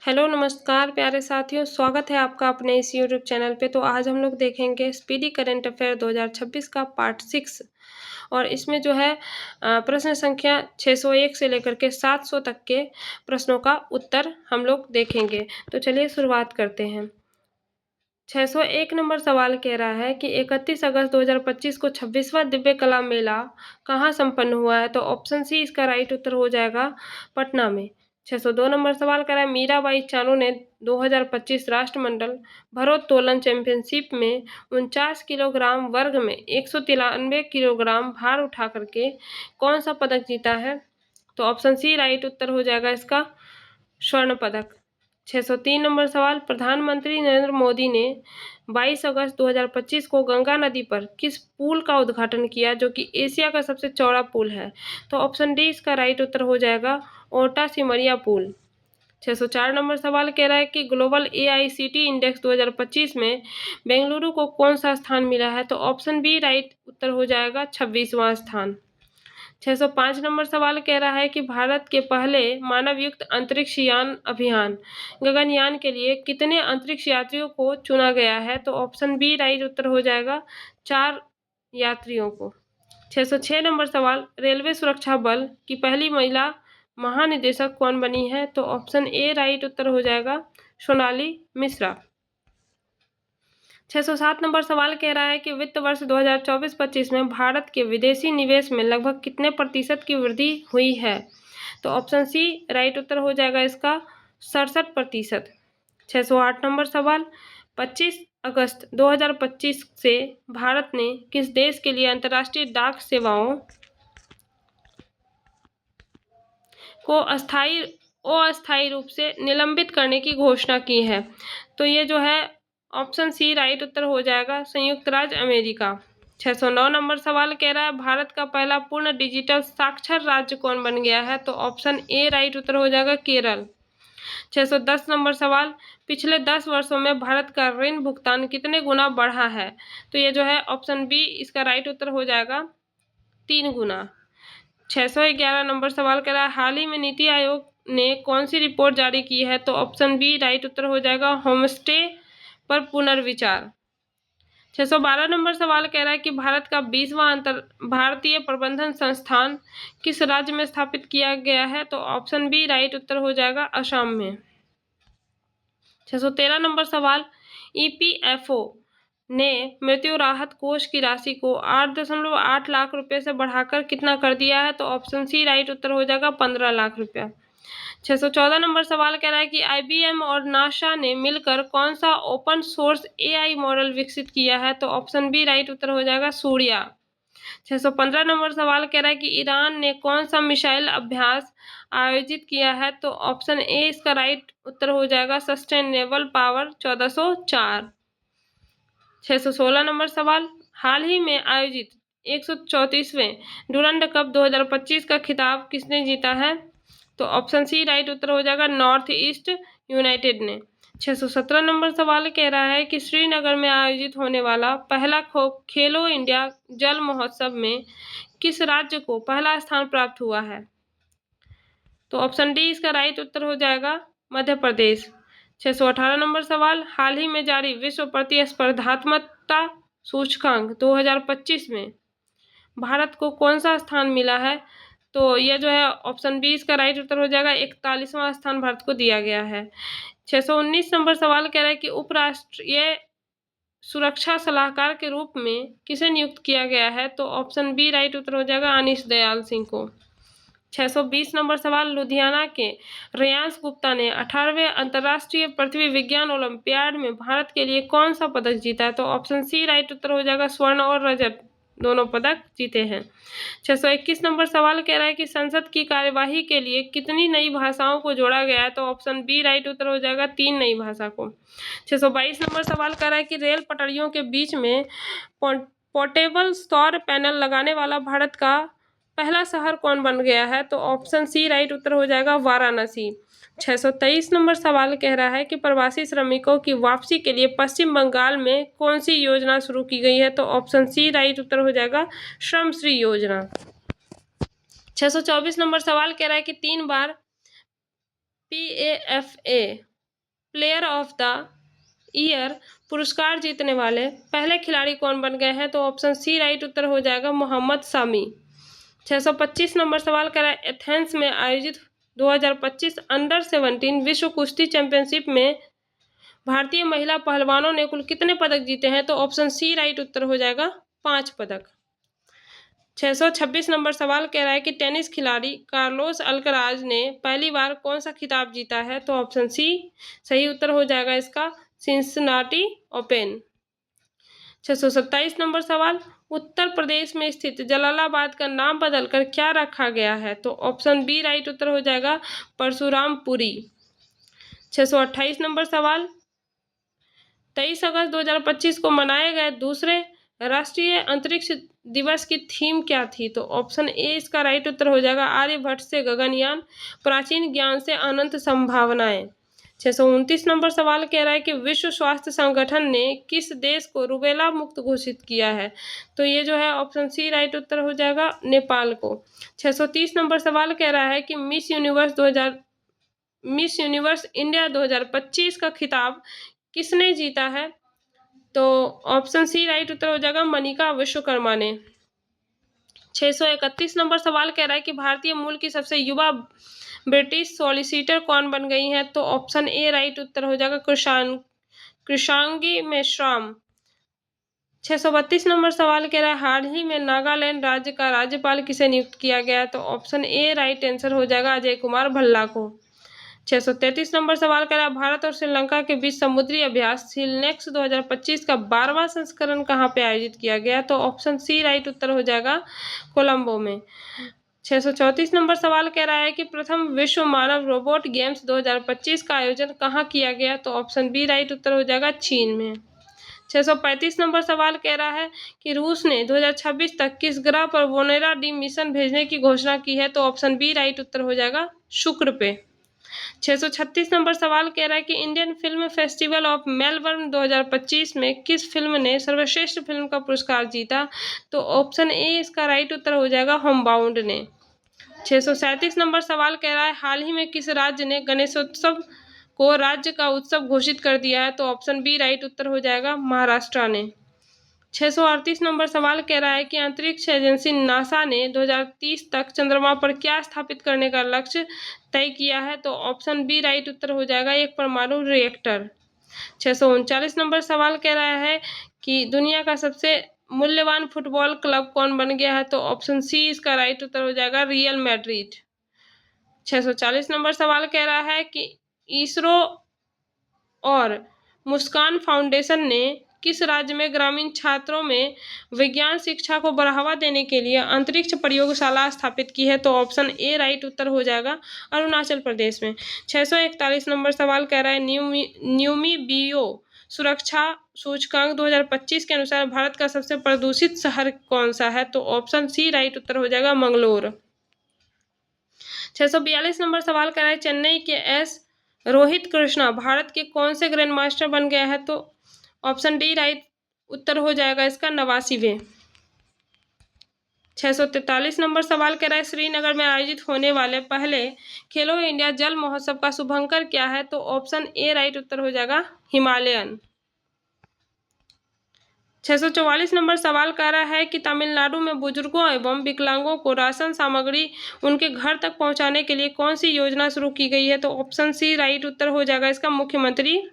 Hello नमस्कार प्यारे साथियों, स्वागत है आपका अपने इस यूट्यूब चैनल पे। तो आज हम लोग देखेंगे स्पीडी करंट अफेयर 2026 का पार्ट 6 और इसमें जो है प्रश्न संख्या 601 से लेकर के 700 तक के प्रश्नों का उत्तर हम लोग देखेंगे। तो चलिए शुरुआत करते हैं। 601 नंबर सवाल कह रहा है कि 31 अगस्त 2025 को 26वां दिव्य कला मेला कहाँ संपन्न हुआ है? तो ऑप्शन सी इसका राइट उत्तर हो जाएगा पटना में। 602 नंबर सवाल कर रहा है मीराबाई चानू ने 2025 राष्ट्रमंडल भारोत्तोलन चैंपियनशिप में 49 किलोग्राम वर्ग में 193 किलोग्राम भार उठा करके कौन सा पदक जीता है? तो ऑप्शन सी राइट उत्तर हो जाएगा इसका स्वर्ण पदक। 603 नंबर सवाल प्रधानमंत्री नरेंद्र मोदी ने 22 अगस्त 2025 को गंगा नदी पर किस पुल का उद्घाटन किया जो कि एशिया का सबसे चौड़ा पुल है? तो ऑप्शन डी इसका राइट उत्तर हो जाएगा ओटा सिमरिया पुल। 604 नंबर सवाल कह रहा है कि ग्लोबल AICT इंडेक्स 2025 में बेंगलुरु को कौन सा स्थान मिला है? तो ऑप्शन बी राइट उत्तर हो जाएगा 26वां स्थान। 605 नंबर सवाल कह रहा है कि भारत के पहले मानवयुक्त अंतरिक्ष यान अभियान गगनयान के लिए कितने अंतरिक्ष यात्रियों को चुना गया है? तो ऑप्शन बी राइट उत्तर हो जाएगा 4 यात्रियों को। 606 नंबर सवाल रेलवे सुरक्षा बल की पहली महिला महानिदेशक कौन बनी है? तो ऑप्शन ए राइट उत्तर हो जाएगा सोनाली मिश्रा। 607 नंबर सवाल कह रहा है कि वित्त वर्ष 2024-25 में भारत के विदेशी निवेश में लगभग कितने प्रतिशत की वृद्धि हुई है? तो ऑप्शन सी राइट उत्तर हो जाएगा इसका 67%। 608 नंबर सवाल 25 अगस्त 2025 से भारत ने किस देश के लिए अंतर्राष्ट्रीय डाक सेवाओं को अस्थायी रूप से निलंबित करने की घोषणा की है? तो ये जो है ऑप्शन सी राइट उत्तर हो जाएगा संयुक्त राज्य अमेरिका। 609 नंबर सवाल कह रहा है भारत का पहला पूर्ण डिजिटल साक्षर राज्य कौन बन गया है? तो ऑप्शन ए राइट उत्तर हो जाएगा केरल। 610 नंबर सवाल पिछले 10 वर्षों में भारत का ऋण भुगतान कितने गुना बढ़ा है? तो ये जो है ऑप्शन बी इसका राइट उत्तर हो जाएगा 3 गुना। 611 नंबर सवाल कर रहा है हाल ही में नीति आयोग ने कौन सी रिपोर्ट जारी की है? तो ऑप्शन बी राइट उत्तर हो जाएगा होमस्टे पर पुनर्विचार। 612 नंबर सवाल कह रहा है कि भारत का 20वां भारतीय प्रबंधन संस्थान किस राज्य में स्थापित किया गया है? तो ऑप्शन बी राइट उत्तर हो जाएगा असम में। 613 नंबर सवाल EPFO ने मृत्यु राहत कोष की राशि को 8.8 लाख रुपए से बढ़ाकर कितना कर दिया है? तो ऑप्शन सी राइट उत्तर हो जाएगा 15 लाख रुपया। 614 नंबर सवाल कह रहा है कि IBM और नासा ने मिलकर कौन सा ओपन सोर्स AI मॉडल विकसित किया है? तो ऑप्शन बी राइट उत्तर हो जाएगा सूर्या। 615 नंबर सवाल कह रहा है कि ईरान ने कौन सा मिसाइल अभ्यास आयोजित किया है? तो ऑप्शन ए इसका राइट उत्तर हो जाएगा सस्टेनेबल पावर 1404। 616 नंबर सवाल हाल ही में आयोजित 134वें डुरंड कप 2025 का खिताब किसने जीता है? तो ऑप्शन सी राइट उत्तर हो जाएगा नॉर्थ ईस्ट यूनाइटेड ने। 617 नंबर सवाल कह रहा है कि श्रीनगर में आयोजित होने वाला पहला खेलो इंडिया जल महोत्सव में किस राज्य को पहला स्थान प्राप्त हुआ है? तो ऑप्शन डी इसका राइट उत्तर हो जाएगा मध्य प्रदेश। 618 नंबर सवाल हाल ही में जारी विश्व प्रतिस्पर्धात्मकता सूचकांक 2025 में भारत को कौन सा स्थान मिला है? तो यह जो है ऑप्शन बी इसका राइट उत्तर हो जाएगा 41वां स्थान भारत को दिया गया है। 619 नंबर सवाल कह रहा है कि उपराष्ट्रीय सुरक्षा सलाहकार के रूप में किसे नियुक्त किया गया है? तो ऑप्शन बी राइट उत्तर हो जाएगा अनीश दयाल सिंह को। 620 नंबर सवाल लुधियाना के रेयांश गुप्ता ने 18वें अंतर्राष्ट्रीय पृथ्वी विज्ञान ओलंपियाड में भारत के लिए कौन सा पदक जीता है? तो ऑप्शन सी राइट उत्तर हो जाएगा स्वर्ण और रजत दोनों पदक जीते हैं। 621 नंबर सवाल कह रहा है कि संसद की कार्यवाही के लिए कितनी नई भाषाओं को जोड़ा गया है? तो ऑप्शन बी राइट उत्तर हो जाएगा 3 नई भाषा को। 622 नंबर सवाल कह रहा है कि रेल पटरियों के बीच में पोर्टेबल सौर पैनल लगाने वाला भारत का पहला शहर कौन बन गया है? तो ऑप्शन सी राइट उत्तर हो जाएगा वाराणसी। 623 नंबर सवाल कह रहा है कि प्रवासी श्रमिकों की वापसी के लिए पश्चिम बंगाल में कौन सी योजना शुरू की गई है? तो ऑप्शन सी राइट उत्तर हो जाएगा श्रम श्री योजना। 624 नंबर सवाल कह रहा है कि 3 बार PAFA player of the year पुरस्कार जीतने वाले पहले खिलाड़ी कौन बन गए हैं? तो ऑप्शन सी राइट उत्तर हो जाएगा मोहम्मद सामी। 625 नंबर सवाल करा एथेंस में आयोजित 2025 अंडर 17 विश्व कुश्ती चैंपियनशिप में भारतीय महिला पहलवानों ने कुल कितने पदक जीते हैं? तो ऑप्शन सी राइट उत्तर हो जाएगा 5 पदक। 626 नंबर सवाल कह रहा है कि टेनिस खिलाड़ी कार्लोस अल्कराज ने पहली बार कौन सा खिताब जीता है? तो ऑप्शन सी सही उत्तर हो जाएगा इसका सिंसिनाटी ओपन। 627 नंबर सवाल उत्तर प्रदेश में स्थित जलालाबाद का नाम बदलकर क्या रखा गया है? तो ऑप्शन बी राइट उत्तर हो जाएगा परशुरामपुरी। 628 नंबर सवाल 23 अगस्त 2025 को मनाए गए दूसरे राष्ट्रीय अंतरिक्ष दिवस की थीम क्या थी? तो ऑप्शन ए इसका राइट उत्तर हो जाएगा आर्यभट्ट से गगनयान, प्राचीन ज्ञान से अनंत संभावनाएं। 629 नंबर सवाल कह रहा है कि विश्व स्वास्थ्य संगठन ने किस देश को रूबेला मुक्त घोषित किया है? तो ये जो है ऑप्शन सी राइट उत्तर हो जाएगा नेपाल को। 630 नंबर सवाल कह रहा है कि मिस यूनिवर्स इंडिया 2025 का खिताब किसने जीता है? तो ऑप्शन सी राइट उत्तर हो जाएगा मनिका विश्वकर्मा ने। 631 नंबर सवाल कह रहा है कि भारतीय मूल की सबसे युवा ब्रिटिश सॉलिसिटर कौन बन गई हैं? तो ऑप्शन ए राइट उत्तर हो जाएगा कृषांगी मेश्राम। 632 नंबर सवाल कह रहा है हाल ही में नागालैंड राज्य का राज्यपाल किसे नियुक्त किया गया? तो ऑप्शन ए राइट आंसर हो जाएगा अजय कुमार भल्ला को। 633 नंबर सवाल कह रहा है भारत और श्रीलंका के बीच समुद्री अभ्यास सीलनेक्स 2025 का 12वां संस्करण कहाँ पे आयोजित किया गया? तो ऑप्शन सी राइट उत्तर हो जाएगा कोलंबो में। 634 नंबर सवाल कह रहा है कि प्रथम विश्व मानव रोबोट गेम्स 2025 का आयोजन कहाँ किया गया? तो ऑप्शन बी राइट उत्तर हो जाएगा चीन में। 635 नंबर सवाल कह रहा है कि रूस ने 2026 तक किस ग्रह पर वोनेरा डी मिशन भेजने की घोषणा की है? तो ऑप्शन बी राइट उत्तर हो जाएगा शुक्र पे। 636 नंबर सवाल कह रहा है कि Indian film festival of Melbourne 2025 में किस फिल्म ने सर्वश्रेष्ठ फिल्म का पुरस्कार जीता? तो ऑप्शन ए इसका राइट उत्तर हो जाएगा होमबाउंड ने। 637 नंबर सवाल कह रहा है हाल ही में किस राज्य ने गणेशोत्सव को राज्य का उत्सव घोषित कर दिया है? तो ऑप्शन बी राइट उत्तर हो जाएगा महाराष्ट्र ने। 638 नंबर सवाल कह रहा है कि अंतरिक्ष एजेंसी नासा ने 2030 तक चंद्रमा पर क्या स्थापित करने का लक्ष्य तय किया है? तो ऑप्शन बी राइट उत्तर हो जाएगा एक परमाणु रिएक्टर। 639 नंबर सवाल कह रहा है कि दुनिया का सबसे मूल्यवान फुटबॉल क्लब कौन बन गया है? तो ऑप्शन सी इसका राइट उत्तर हो जाएगा रियल मैड्रिड। 640 नंबर सवाल कह रहा है कि इसरो और मुस्कान फाउंडेशन ने किस राज्य में ग्रामीण छात्रों में विज्ञान शिक्षा को बढ़ावा देने के लिए अंतरिक्ष प्रयोगशाला स्थापित की है? तो ऑप्शन ए राइट उत्तर हो जाएगा अरुणाचल प्रदेश में। 641 नंबर सवाल कह रहा है न्यूमी बीओ सुरक्षा सूचकांक 2025 के अनुसार भारत का सबसे प्रदूषित शहर कौन सा है? तो ऑप्शन सी राइट उत्तर हो जाएगा मंगलोर। 642 नंबर सवाल कर रहा है चेन्नई के एस रोहित कृष्णा भारत के कौन से ग्रैंड मास्टर बन गया है? तो ऑप्शन डी राइट उत्तर हो जाएगा इसका 89वें। 643 नंबर सवाल कह रहा है श्रीनगर में आयोजित होने वाले पहले खेलो इंडिया जल महोत्सव का शुभंकर क्या है? तो ऑप्शन ए राइट उत्तर हो जाएगा हिमालयन। 644 नंबर सवाल कर रहा है कि तमिलनाडु में बुजुर्गों एवं विकलांगों को राशन सामग्री उनके घर तक पहुंचाने के लिए कौन सी योजना शुरू की गई है? तो ऑप्शन सी राइट उत्तर हो जाएगा इसका मुख्यमंत्री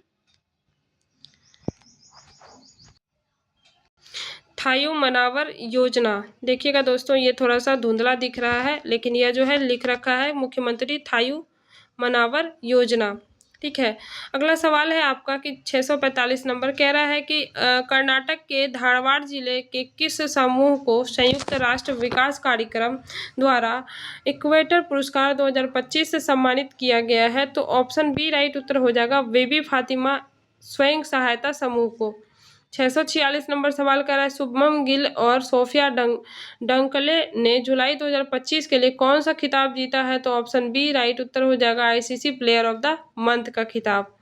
थायू मनावर योजना। देखिएगा दोस्तों ये थोड़ा सा धुंधला दिख रहा है लेकिन यह जो है लिख रखा है मुख्यमंत्री थायू मनावर योजना। ठीक है, अगला सवाल है आपका कि 645 नंबर कह रहा है कि कर्नाटक के धारवाड़ जिले के किस समूह को संयुक्त राष्ट्र विकास कार्यक्रम द्वारा इक्वेटर पुरस्कार 2025 से सम्मानित किया गया है? तो ऑप्शन बी राइट उत्तर हो जाएगा बेबी फातिमा स्वयं सहायता समूह को। 646 नंबर सवाल कर रहा है शुभमन गिल और सोफिया डंकले ने जुलाई 2025 के लिए कौन सा खिताब जीता है? तो ऑप्शन बी राइट उत्तर हो जाएगा ICC player of the month का खिताब।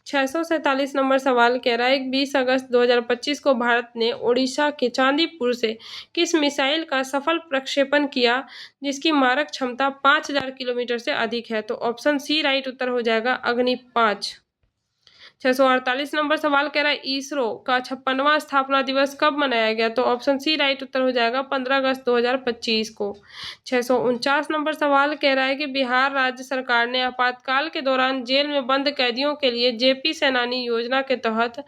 647 नंबर सवाल कह रहा है 20 अगस्त 2025 को भारत ने ओडिशा के चांदीपुर से किस मिसाइल का सफल प्रक्षेपण किया जिसकी मारक क्षमता 5000 किलोमीटर से अधिक है? तो ऑप्शन सी राइट उत्तर हो जाएगा अग्नि 5। 648 नंबर सवाल कह रहा है इसरो का 56वां स्थापना दिवस कब मनाया गया? तो ऑप्शन सी राइट उत्तर हो जाएगा 15 अगस्त 2025 को। 649 नंबर सवाल कह रहा है कि बिहार राज्य सरकार ने आपातकाल के दौरान जेल में बंद कैदियों के लिए जेपी सेनानी योजना के तहत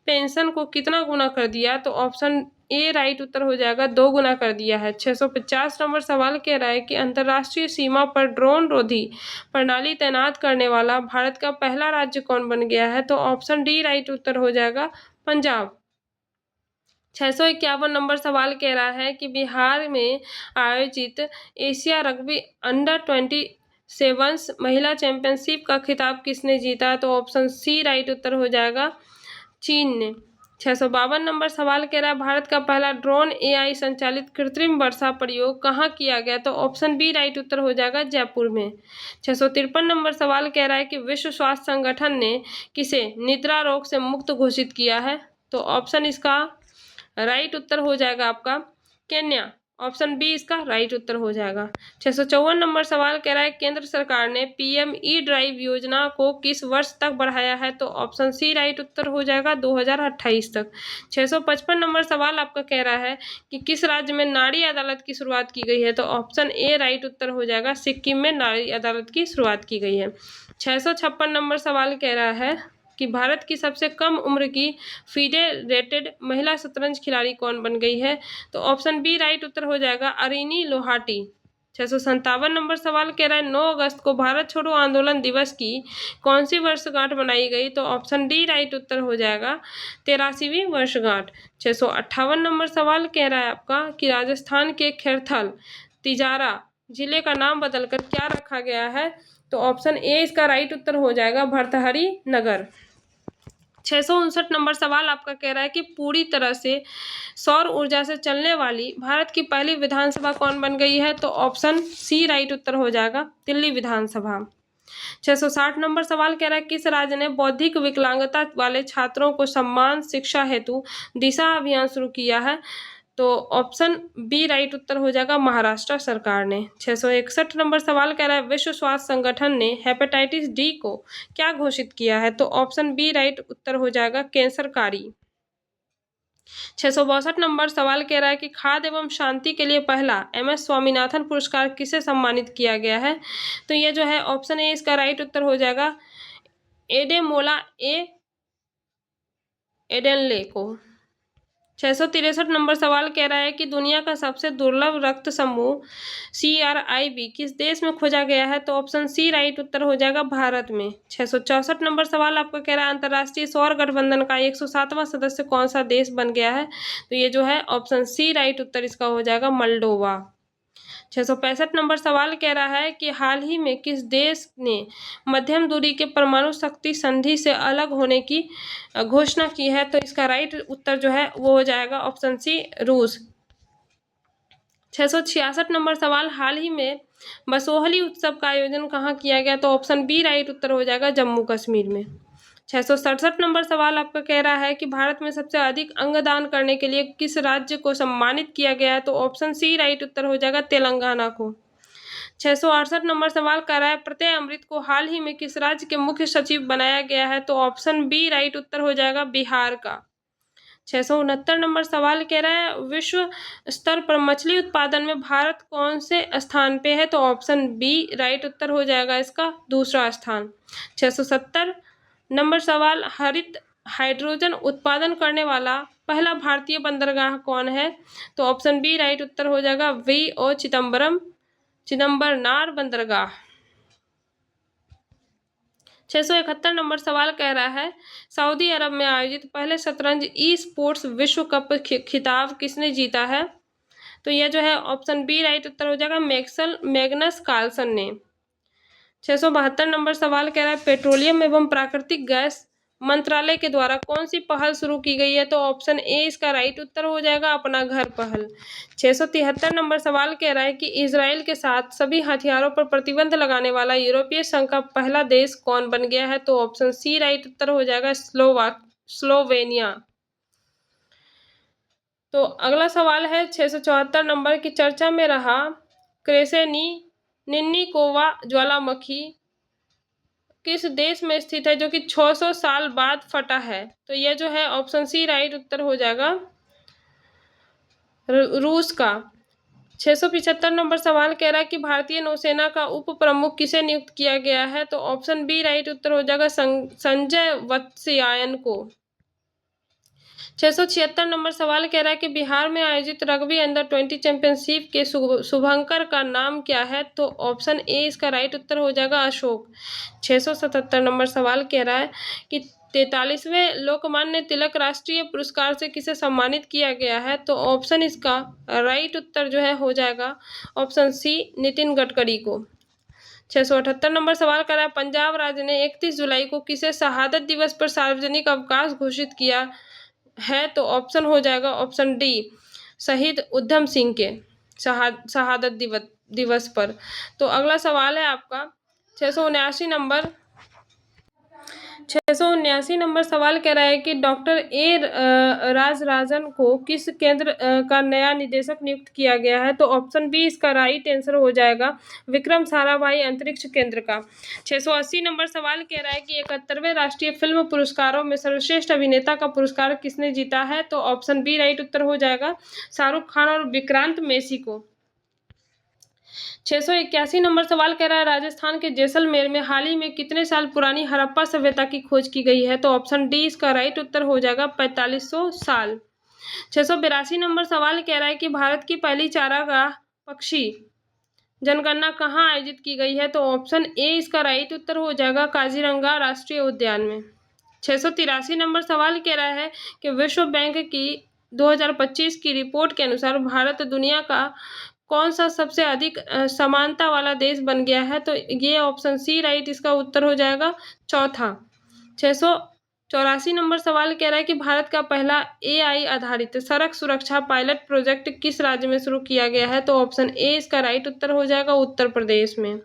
पेंशन को कितना गुना कर दिया? तो ऑप्शन ए राइट उत्तर हो जाएगा 2 गुना कर दिया है। 650 नंबर सवाल कह रहा है कि अंतर्राष्ट्रीय सीमा पर ड्रोन रोधी प्रणाली तैनात करने वाला भारत का पहला राज्य कौन बन गया है? तो ऑप्शन डी राइट उत्तर हो जाएगा पंजाब। 651 नंबर सवाल कह रहा है कि बिहार में आयोजित एशिया रग्बी अंडर-27 महिला चैंपियनशिप का खिताब किसने जीता? तो ऑप्शन सी राइट उत्तर हो जाएगा चीन ने। 652 नंबर सवाल कह रहा है भारत का पहला ड्रोन एआई संचालित कृत्रिम वर्षा प्रयोग कहाँ किया गया? तो ऑप्शन बी राइट उत्तर हो जाएगा जयपुर में। 653 नंबर सवाल कह रहा है कि विश्व स्वास्थ्य संगठन ने किसे निद्रा रोग से मुक्त घोषित किया है? तो ऑप्शन इसका राइट उत्तर हो जाएगा आपका केन्या। ऑप्शन बी इसका राइट उत्तर हो जाएगा। 654 नंबर सवाल कह रहा है केंद्र सरकार ने पीएम ई ड्राइव योजना को किस वर्ष तक बढ़ाया है? तो ऑप्शन सी राइट उत्तर हो जाएगा 2028 तक। 655 नंबर सवाल आपका कह रहा है कि किस राज्य में नारी अदालत की शुरुआत की गई है? तो ऑप्शन ए राइट उत्तर हो जाएगा सिक्किम में नारी अदालत की शुरुआत की गई है। 656 नंबर सवाल कह रहा है कि भारत की सबसे कम उम्र की फीडे रेटेड महिला शतरंज खिलाड़ी कौन बन गई है? तो ऑप्शन बी राइट उत्तर हो जाएगा अरिनी लोहाटी। 657 नंबर सवाल कह रहा है 9 अगस्त को भारत छोड़ो आंदोलन दिवस की कौन सी वर्षगांठ मनाई गई? तो ऑप्शन डी राइट उत्तर हो जाएगा 83वीं वर्षगांठ। 658 नंबर सवाल कह रहा है आपका कि राजस्थान के खेरथल तिजारा जिले का नाम बदलकर क्या रखा गया है? तो ऑप्शन ए इसका राइट उत्तर हो जाएगा भर्तहरी नगर। 659 नंबर सवाल आपका कह रहा है कि पूरी तरह से सौर ऊर्जा से चलने वाली भारत की पहली विधानसभा कौन बन गई है? तो ऑप्शन सी राइट उत्तर हो जाएगा दिल्ली विधानसभा। 660 नंबर सवाल कह रहा है किस राज्य ने बौद्धिक विकलांगता वाले छात्रों को सम्मान शिक्षा हेतु दिशा अभियान शुरू किया है? तो ऑप्शन बी राइट उत्तर हो जाएगा महाराष्ट्र सरकार ने। 661 नंबर सवाल कह रहा है विश्व स्वास्थ्य संगठन ने हेपेटाइटिस डी को क्या घोषित किया है? तो ऑप्शन बी राइट उत्तर हो जाएगा कैंसरकारी। 662 नंबर सवाल कह रहा है कि खाद्य एवं शांति के लिए पहला MS स्वामीनाथन पुरस्कार किसे सम्मानित किया गया है? तो ये जो है ऑप्शन ए इसका राइट उत्तर हो जाएगा एडेमोला एडेनले को। 663 नंबर सवाल कह रहा है कि दुनिया का सबसे दुर्लभ रक्त समूह CRIB किस देश में खोजा गया है? तो ऑप्शन सी राइट उत्तर हो जाएगा भारत में। 664 नंबर सवाल आपका कह रहा है अंतर्राष्ट्रीय सौर गठबंधन का 107वां सदस्य कौन सा देश बन गया है? तो ये जो है ऑप्शन सी राइट उत्तर इसका हो जाएगा मोल्डोवा। 665 नंबर सवाल कह रहा है कि हाल ही में किस देश ने मध्यम दूरी के परमाणु शक्ति संधि से अलग होने की घोषणा की है? तो इसका राइट उत्तर जो है वो हो जाएगा ऑप्शन सी रूस। 666 नंबर सवाल हाल ही में बसोहली उत्सव का आयोजन कहाँ किया गया? तो ऑप्शन बी राइट उत्तर हो जाएगा जम्मू कश्मीर में। 667 नंबर सवाल आपका कह रहा है कि भारत में सबसे अधिक अंगदान करने के लिए किस राज्य को सम्मानित किया गया है? तो ऑप्शन सी राइट उत्तर हो जाएगा तेलंगाना को। 668 नंबर सवाल कर रहा है प्रत्यय अमृत को हाल ही में किस राज्य के मुख्य सचिव बनाया गया है? तो ऑप्शन बी राइट उत्तर हो जाएगा बिहार का। 669 नंबर सवाल कह रहा है विश्व स्तर पर मछली उत्पादन में भारत कौन से स्थान पे है? तो ऑप्शन बी राइट उत्तर हो जाएगा इसका दूसरा स्थान। 670 नंबर सवाल हरित हाइड्रोजन उत्पादन करने वाला पहला भारतीय बंदरगाह कौन है? तो ऑप्शन बी राइट उत्तर हो जाएगा VO चिदम्बरनार बंदरगाह। 671 नंबर सवाल कह रहा है सऊदी अरब में आयोजित पहले शतरंज स्पोर्ट्स विश्व कप खिताब किसने जीता है? तो यह जो है ऑप्शन बी राइट उत्तर हो जाएगा मैग्नस कार्लसन ने। 672 नंबर सवाल कह रहा है पेट्रोलियम एवं प्राकृतिक गैस मंत्रालय के द्वारा कौन सी पहल शुरू की गई है? तो ऑप्शन ए इसका राइट उत्तर हो जाएगा अपना घर पहल। 673 नंबर सवाल कह रहा है कि इजराइल के साथ सभी हथियारों पर प्रतिबंध लगाने वाला यूरोपीय संघ का पहला देश कौन बन गया है? तो ऑप्शन सी राइट उत्तर हो जाएगा स्लोवेनिया। तो अगला सवाल है 674 नंबर की चर्चा में रहा क्रेसेनिनिकोवा ज्वालामुखी किस देश में स्थित है जो कि 600 साल बाद फटा है? तो ये जो है ऑप्शन सी राइट उत्तर हो जाएगा रूस का। 675 नंबर सवाल कह रहा है कि भारतीय नौसेना का उप प्रमुख किसे नियुक्त किया गया है? तो ऑप्शन बी राइट उत्तर हो जाएगा संजय वत्स्यायन को। 676 नंबर सवाल कह रहा है कि बिहार में आयोजित रग्बी अंडर-20 चैंपियनशिप के शुभंकर का नाम क्या है? तो ऑप्शन ए इसका राइट उत्तर हो जाएगा अशोक। 677 नंबर सवाल कह रहा है कि 43वें लोकमान्य तिलक राष्ट्रीय पुरस्कार से किसे सम्मानित किया गया है? तो ऑप्शन इसका राइट उत्तर जो है हो जाएगा ऑप्शन सी नितिन गडकरी को। 678 नंबर सवाल कर रहा है पंजाब राज्य ने 31 जुलाई को किसे शहादत दिवस पर सार्वजनिक अवकाश घोषित किया है? तो ऑप्शन हो जाएगा ऑप्शन डी शहीद उधम सिंह के शहादत दिवस पर। तो अगला सवाल है आपका 679 नंबर सवाल कह रहा है कि डॉक्टर ए राजराजन को किस केंद्र का नया निदेशक नियुक्त किया गया है? तो ऑप्शन बी इसका राइट आंसर हो जाएगा विक्रम साराभाई अंतरिक्ष केंद्र का। 680 नंबर सवाल कह रहा है कि 71वें राष्ट्रीय फिल्म पुरस्कारों में सर्वश्रेष्ठ अभिनेता का पुरस्कार किसने जीता है? तो ऑप्शन बी राइट उत्तर हो जाएगा शाहरुख खान और विक्रांत मैसी को। 681 नंबर सवाल कह रहा है राजस्थान के जैसलमेर में हाल ही में कितने साल पुरानी हड़प्पा सभ्यता की खोज की गई है? तो ऑप्शन डी इसका राइट उत्तर हो जाएगा 4500 साल। 682 नंबर सवाल कह रहा है कि भारत की पहली चारागाह पक्षी जनगणना कहाँ आयोजित की गई है? तो ऑप्शन ए इसका राइट उत्तर हो जाएगा काजीरंगा राष्ट्रीय उद्यान में। 683 नंबर सवाल कह रहा है कि विश्व बैंक की 2025 की रिपोर्ट के अनुसार भारत दुनिया का कौन सा सबसे अधिक समानता वाला देश बन गया है? तो ये ऑप्शन सी राइट इसका उत्तर हो जाएगा चौथा। 684 नंबर सवाल कह रहा है कि भारत का पहला AI आधारित सड़क सुरक्षा पायलट प्रोजेक्ट किस राज्य में शुरू किया गया है? तो ऑप्शन ए इसका राइट उत्तर हो जाएगा उत्तर प्रदेश में।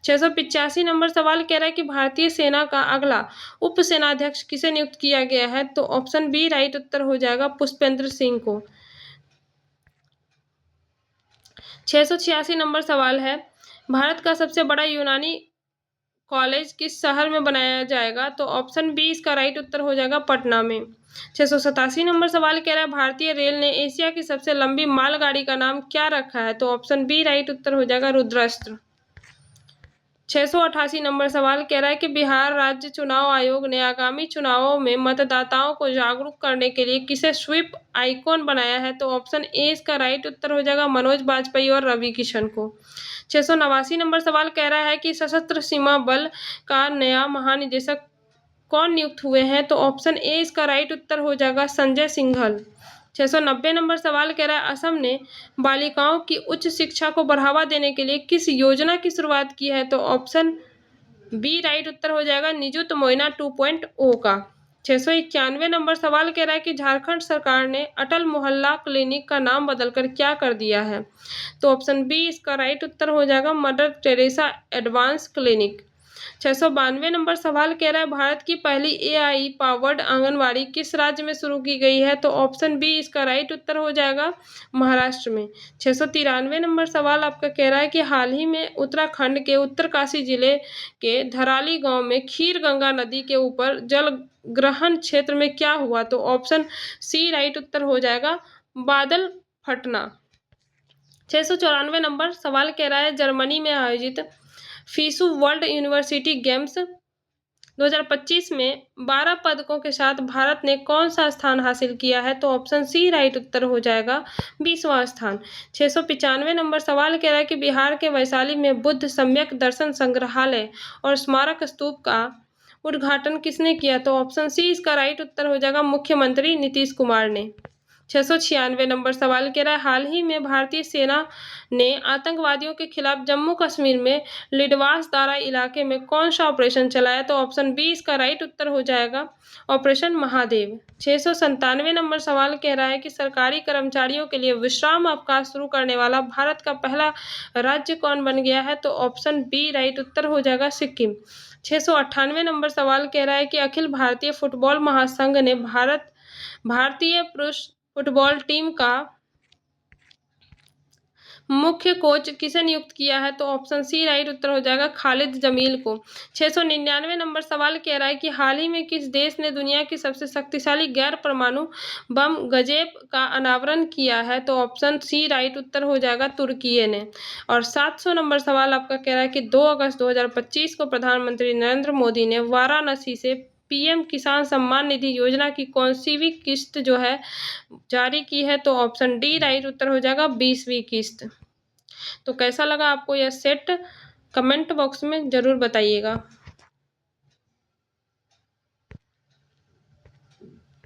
685 नंबर सवाल कह रहा है कि भारतीय सेना का अगला उप सेनाध्यक्ष किसे नियुक्त किया गया है? तो ऑप्शन बी राइट उत्तर हो जाएगा पुष्पेंद्र सिंह को। 686 नंबर सवाल है भारत का सबसे बड़ा यूनानी कॉलेज किस शहर में बनाया जाएगा? तो ऑप्शन बी इसका राइट उत्तर हो जाएगा पटना में। 687 नंबर सवाल कह रहा है भारतीय रेल ने एशिया की सबसे लंबी मालगाड़ी का नाम क्या रखा है? तो ऑप्शन बी राइट उत्तर हो जाएगा रुद्रास्त्र। 688 नंबर सवाल कह रहा है कि बिहार राज्य चुनाव आयोग ने आगामी चुनावों में मतदाताओं को जागरूक करने के लिए किसे स्वीप आइकॉन बनाया है? तो ऑप्शन ए इसका राइट उत्तर हो जाएगा मनोज बाजपेयी और रवि किशन को। 689 नंबर सवाल कह रहा है कि सशस्त्र सीमा बल का नया महानिदेशक कौन नियुक्त हुए हैं? तो ऑप्शन ए इसका राइट उत्तर हो जाएगा संजय सिंघल। 690 नंबर सवाल कह रहा है असम ने बालिकाओं की उच्च शिक्षा को बढ़ावा देने के लिए किस योजना की शुरुआत की है? तो ऑप्शन बी राइट उत्तर हो जाएगा निजुत मोइना 2.0 का। 691 नंबर सवाल कह रहा है कि झारखंड सरकार ने अटल मोहल्ला क्लिनिक का नाम बदलकर क्या कर दिया है? तो ऑप्शन बी इसका राइट उत्तर हो जाएगा mother Teresa advance clinic. 692 number सवाल कह रहा है भारत की पहली AI पावर्ड आंगनवाड़ी किस राज्य में शुरू की गई है? तो ऑप्शन बी इसका राइट उत्तर हो जाएगा महाराष्ट्र में। 693 नंबर सवाल आपका कह रहा है कि हाल ही में उत्तराखंड के उत्तरकाशी जिले के धराली गांव में खीर गंगा नदी के ऊपर जल ग्रहण क्षेत्र में क्या हुआ? तो ऑप्शन सी राइट उत्तर हो जाएगा बादल फटना। 694 नंबर सवाल कह रहा है जर्मनी में आयोजित फीसू वर्ल्ड यूनिवर्सिटी गेम्स 2025 में 12 पदकों के साथ भारत ने कौन सा स्थान हासिल किया है? तो ऑप्शन सी राइट उत्तर हो जाएगा 20वां स्थान। 695 नंबर सवाल कह रहा है कि बिहार के वैशाली में बुद्ध सम्यक दर्शन संग्रहालय और स्मारक स्तूप का उद्घाटन किसने किया? तो ऑप्शन सी इसका राइट उत्तर हो जाएगा मुख्यमंत्री नीतीश कुमार ने। 696 नंबर सवाल कह रहा है हाल ही में भारतीय सेना ने आतंकवादियों के खिलाफ जम्मू कश्मीर में लिडवास दारा इलाके में कौन सा ऑपरेशन चलाया? तो ऑप्शन बी इसका राइट उत्तर हो जाएगा ऑपरेशन महादेव। 697 नंबर सवाल कह रहा है कि सरकारी कर्मचारियों के लिए विश्राम अवकाश शुरू करने वाला भारत का पहला राज्य कौन बन गया है? तो ऑप्शन बी राइट उत्तर हो जाएगा सिक्किम। 698 नंबर सवाल कह रहा है कि अखिल भारतीय फुटबॉल महासंघ ने भारतीय पुरुष फुटबॉल टीम का मुख्य कोच किसे नियुक्त किया है? तो ऑप्शन सी राइट उत्तर हो जाएगा खालिद जमील को। 699 नंबर सवाल कह रहा है कि हाल ही में किस देश ने दुनिया की सबसे शक्तिशाली गैर परमाणु बम गजेप का अनावरण किया है? तो ऑप्शन सी राइट उत्तर हो जाएगा तुर्की ने। और 700 नंबर सवाल आपका कह रहा है कि 2 अगस्त 2025 को प्रधानमंत्री नरेंद्र मोदी ने वाराणसी से पीएम किसान सम्मान निधि योजना की कौन-सी किस्त जो है जारी की है? तो ऑप्शन डी राइट उत्तर हो जाएगा 20वीं किस्त। तो कैसा लगा आपको यह सेट? कमेंट बॉक्स में ज़रूर बताइएगा।